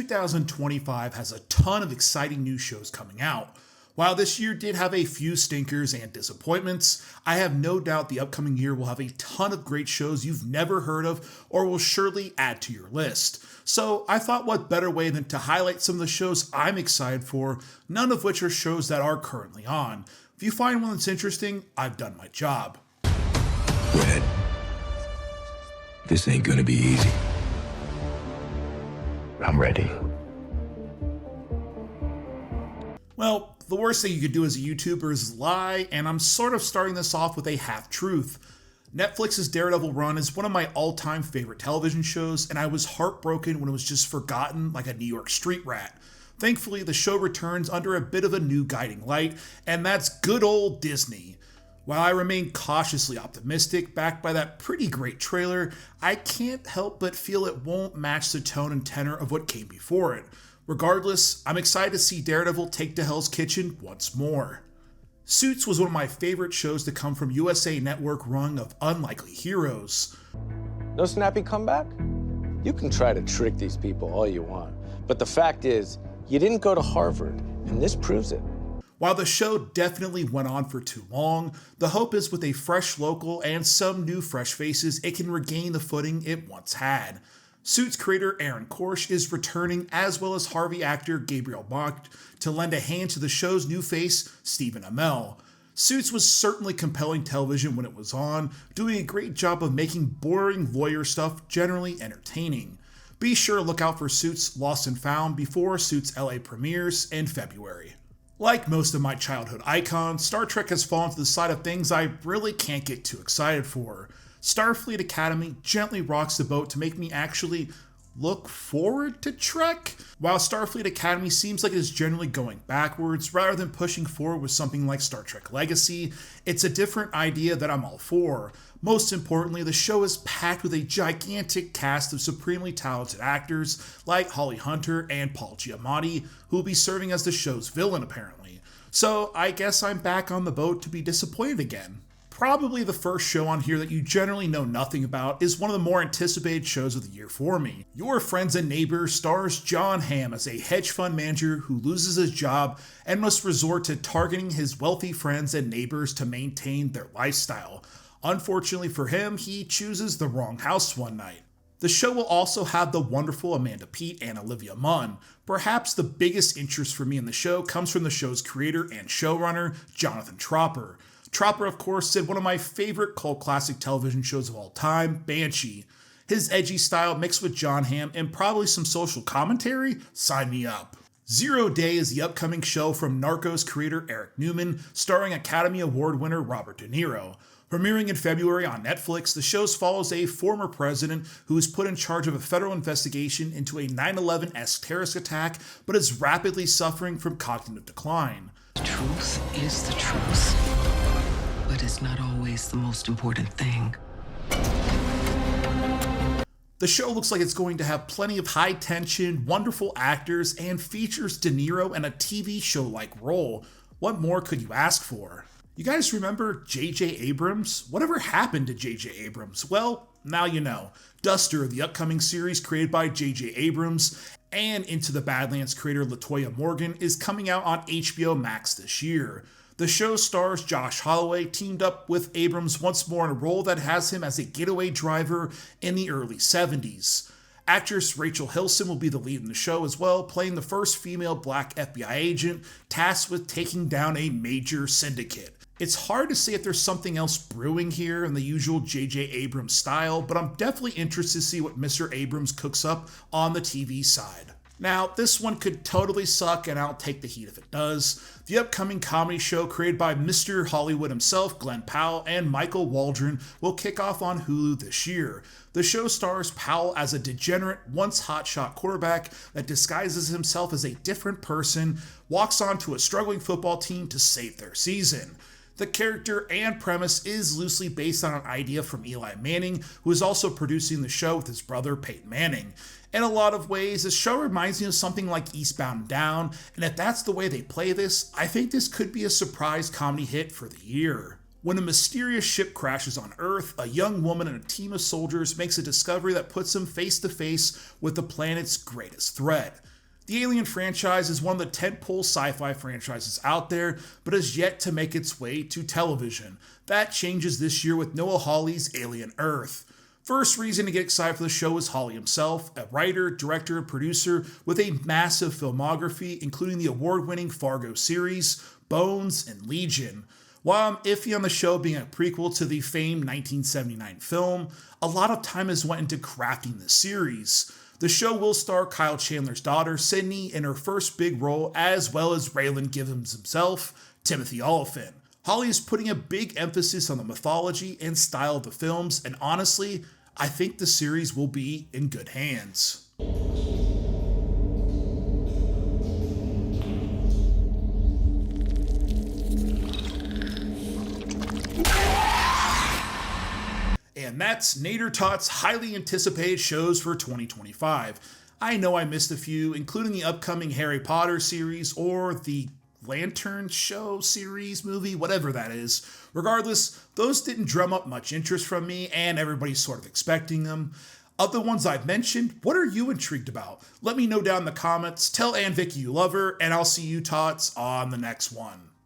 2025 has a ton of exciting new shows coming out. While this year did have a few stinkers and disappointments, I have no doubt the upcoming year will have a ton of great shows you've never heard of or will surely add to your list. So I thought what better way than to highlight some of the shows I'm excited for, none of which are shows that are currently on. If you find one that's interesting, I've done my job. Red, this ain't gonna be easy. I'm ready. Well, the worst thing you could do as a YouTuber is lie, and I'm sort of starting this off with a half-truth. Netflix's Daredevil run is one of my all-time favorite television shows, and I was heartbroken when it was just forgotten like a New York street rat. Thankfully, the show returns under a bit of a new guiding light, and that's good old Disney. While I remain cautiously optimistic, backed by that pretty great trailer, I can't help but feel it won't match the tone and tenor of what came before it. Regardless, I'm excited to see Daredevil take to Hell's Kitchen once more. Suits was one of my favorite shows to come from USA Network run of unlikely heroes. No snappy comeback? You can try to trick these people all you want, but the fact is, you didn't go to Harvard, and this proves it. While the show definitely went on for too long, the hope is with a fresh local and some new fresh faces, it can regain the footing it once had. Suits creator Aaron Korsh is returning, as well as Harvey actor Gabriel Bach, to lend a hand to the show's new face, Stephen Amell. Suits was certainly compelling television when it was on, doing a great job of making boring lawyer stuff generally entertaining. Be sure to look out for Suits Lost and Found before Suits LA premieres in February. Like most of my childhood icons, Star Trek has fallen to the side of things I really can't get too excited for. Starfleet Academy gently rocks the boat to make me actually look forward to Trek. While Starfleet Academy seems like it is generally going backwards rather than pushing forward with something like Star Trek Legacy, it's a different idea that I'm all for. Most importantly, the show is packed with a gigantic cast of supremely talented actors like Holly Hunter and Paul Giamatti, who will be serving as the show's villain apparently. So I guess I'm back on the boat to be disappointed again. Probably the first show on here that you generally know nothing about is one of the more anticipated shows of the year for me. Your Friends and Neighbors stars Jon Hamm as a hedge fund manager who loses his job and must resort to targeting his wealthy friends and neighbors to maintain their lifestyle. Unfortunately for him, he chooses the wrong house one night. The show will also have the wonderful Amanda Peet and Olivia Munn. Perhaps the biggest interest for me in the show comes from the show's creator and showrunner, Jonathan Tropper. Tropper, of course, did one of my favorite cult classic television shows of all time, Banshee. His edgy style mixed with Jon Hamm and probably some social commentary? Sign me up. Zero Day is the upcoming show from Narcos creator Eric Newman, starring Academy Award winner Robert De Niro. Premiering in February on Netflix, the show follows a former president who is put in charge of a federal investigation into a 9/11-esque terrorist attack, but is rapidly suffering from cognitive decline. The truth is the truth, but it's not always the most important thing. The show looks like it's going to have plenty of high tension, wonderful actors, and features De Niro in a TV show-like role. What more could you ask for? You guys remember J.J. Abrams? Whatever happened to J.J. Abrams? Well, now you know. Duster, the upcoming series created by J.J. Abrams, and Into the Badlands creator Latoya Morgan is coming out on HBO Max this year. The show stars Josh Holloway teamed up with Abrams once more in a role that has him as a getaway driver in the early 70s. Actress Rachel Hilson will be the lead in the show as well, playing the first female black FBI agent tasked with taking down a major syndicate. It's hard to say if there's something else brewing here in the usual J.J. Abrams style, but I'm definitely interested to see what Mr. Abrams cooks up on the TV side. Now, this one could totally suck, and I'll take the heat if it does. The upcoming comedy show created by Mr. Hollywood himself, Glenn Powell, and Michael Waldron will kick off on Hulu this year. The show stars Powell as a degenerate, once hotshot quarterback that disguises himself as a different person, walks onto a struggling football team to save their season. The character and premise is loosely based on an idea from Eli Manning, who is also producing the show with his brother Peyton Manning. In a lot of ways, the show reminds me of something like Eastbound and Down, and if that's the way they play this, I think this could be a surprise comedy hit for the year. When a mysterious ship crashes on Earth, a young woman and a team of soldiers makes a discovery that puts them face to face with the planet's greatest threat. The Alien franchise is one of the tentpole sci-fi franchises out there, but has yet to make its way to television. That changes this year with Noah Hawley's Alien Earth. First reason to get excited for the show is Hawley himself, a writer, director, and producer with a massive filmography, including the award-winning Fargo series, Bones, and Legion. While I'm iffy on the show being a prequel to the famed 1979 film, a lot of time has went into crafting the series. The show will star Kyle Chandler's daughter, Sydney, in her first big role, as well as Raylan Givens himself, Timothy Olyphant. Hawley is putting a big emphasis on the mythology and style of the films, and honestly, I think the series will be in good hands. And that's Nader Tot's highly anticipated shows for 2025. I know I missed a few, including the upcoming Harry Potter series or the Lantern Show series movie, whatever that is. Regardless, those didn't drum up much interest from me, and everybody's sort of expecting them. Of the ones I've mentioned, what are you intrigued about? Let me know down in the comments. Tell Ann Vicky you love her, and I'll see you tots on the next one.